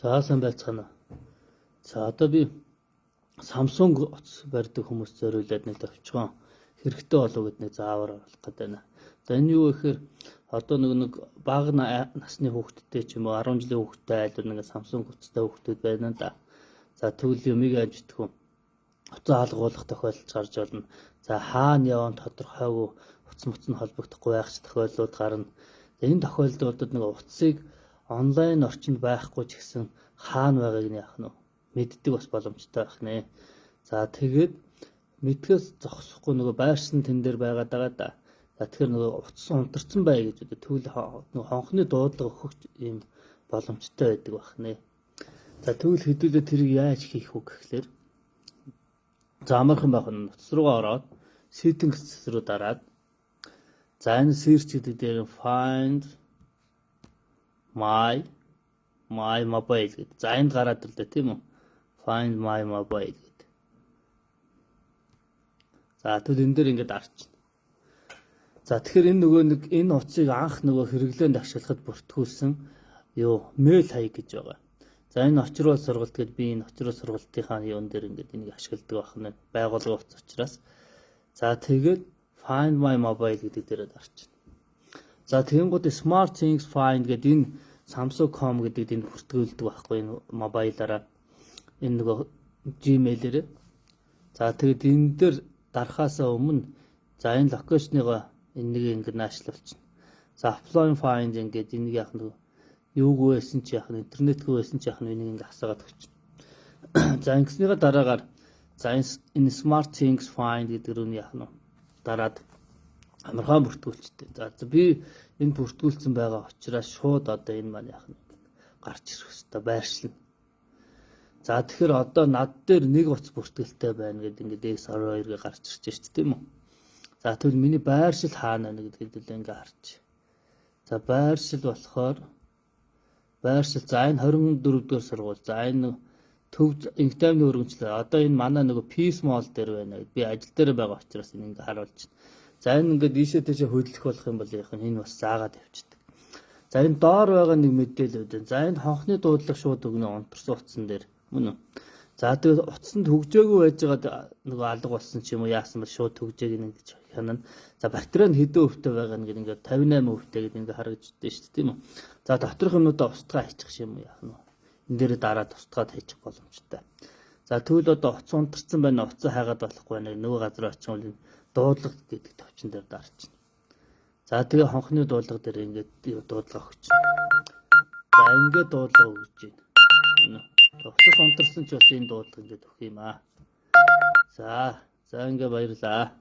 За сайн байцгаана. За одоо би Samsung утас барьдаг хүмүүс зориулаад нэг товчхон хэрэгтэй болов гэд нэг заавар оруулах гэдэг байна. За энэ юу гэхээр одоо нэг бага насны хүүхэдтэй ч юм уу 10 жилийн хүүхэдтэй айлууд нэг Samsung утастай хүүхдүүд байна да. За тэгвэл юмыг амжтдаг хүн утас алгуулах тохиолдол гарч болно. За хаана явна тодорхойгүй утас мөцн холбогдохгүй байх ч тохиолдлууд гарна. Энэ тохиолдолд нэг утасыг онлайн орчинд байхгүй ч гэсэн хаана байгааг нь яах нь мэддэг бас боломжтой байх нэ. За тэгээд мэдхээс зогсохгүй нөгөө байрсан тэн дээр байгаад байгаа да. За тэгэхээр нөгөө утас унтарсан бай гэж үү тэгвэл нөгөө хонхны дуудлага өгөх юм боломжтой байдаг байх нэ. За тэгвэл хэдүүлээ тэрийг яаж хийх вэ гэхлээр за амархан байх нь утас руугаа ороод settings руу дараад за энэ search гэдэг дээр find my mobile гэдэг. За энд гараад ирлээ тийм үү? Find my mobile гэдэг. За тэгвэл энэ дээр ингээд арчна. За тэгэхээр энэ нөгөө нэг энэ утсыг анх нөгөө хэрэглээнд ашиглахад бүртгүүлсэн mail хаяг гэж байгаа. За энэ очрол сургалт гэдэг би энэ очрол сургалтынхаа юун дээр ингээд энийг ашигладаг байна. Байгууллагын утас учраас. За тэгээд find my mobile гэдэг дээрээ арчна. За тэгэнгүүт Smart Things Find гэдэг энэ Samsung.com гэдэг энд бүртгүүлдэг байхгүй энэ мобайлаараа энэ нөгөө Gmail-ээр. За тэгээд энэ дээр дарахаасаа өмнө за энэ локейшныгоо энийг ингэ наашлуулчихна. За Offline Find ингээд энийг яах нь юуг байсан ч яах нь интернетгүй байсан ч яах нь энийг ингэ асаагаад өгч. За ингэснийхаа дараагаар за энэ Smart Things Find гэдэг рүү яах нь дараад амархан бүртгүүлчтэй. За би энэ бүртгүүлсэн байгаа учраас шууд одоо энэ маань яах нь гарч ирэх хэвээр байршлна. За тэгэхээр одоо над дээр нэг утас бүртгэлтэй байна гэдэг ингээд X22-ыг гарч ирж байна шүү дээ тийм үү? За тэгвэл миний байршил хаана байна гэдгийг л ингээд харж. За байршил болохоор байршил за энэ 24 дугаар сургууль. За энэ төв инхтаймны өргөнчлөө. Одоо энэ манай нөгөө Peace Mall дээр байна. Би ажил дээр байгаа учраас энэ ингээд харуулж байна. За энэ ингээд ийшээ тийшээ хөдлөх болох юм бол яах нь энэ бас заагаад явчихдаг. За энэ доор байгаа нэг мэдээлэл үү. За энэ хонхны дуудлага шууд өгнө онторсон утсан дээр мөн үү. За тэгээд утсанд хөгжөөгүй байж байгаа нөгөө алга болсон ч юм уу яасан бол шууд хөгжээг ингэж хянана. За батарей нь хэдэн өвтэй байгаа нь ингээд 58 өвтэй гэдэг ингээд харагддаг шүү дээ тийм үү. За доторх юмудаа устгаа хийчих юм уу яах нь. Энэ дээр дараад устгаад хийчих боломжтой. За тэгвэл одоо утас унтарсан байна. Утас хайгаад болохгүй байна. Нөгөө газар очихвол дуудлага гэдэг товчон дээр дарчихна. За тэгээ хонхны дуудлага дээр ингээд дуудлага өгч. За ингээд дуудлага өгч байна. Утас унтарсан ч бас энэ дуудлага ингээд өгөх юм аа. За ингээд баярлаа.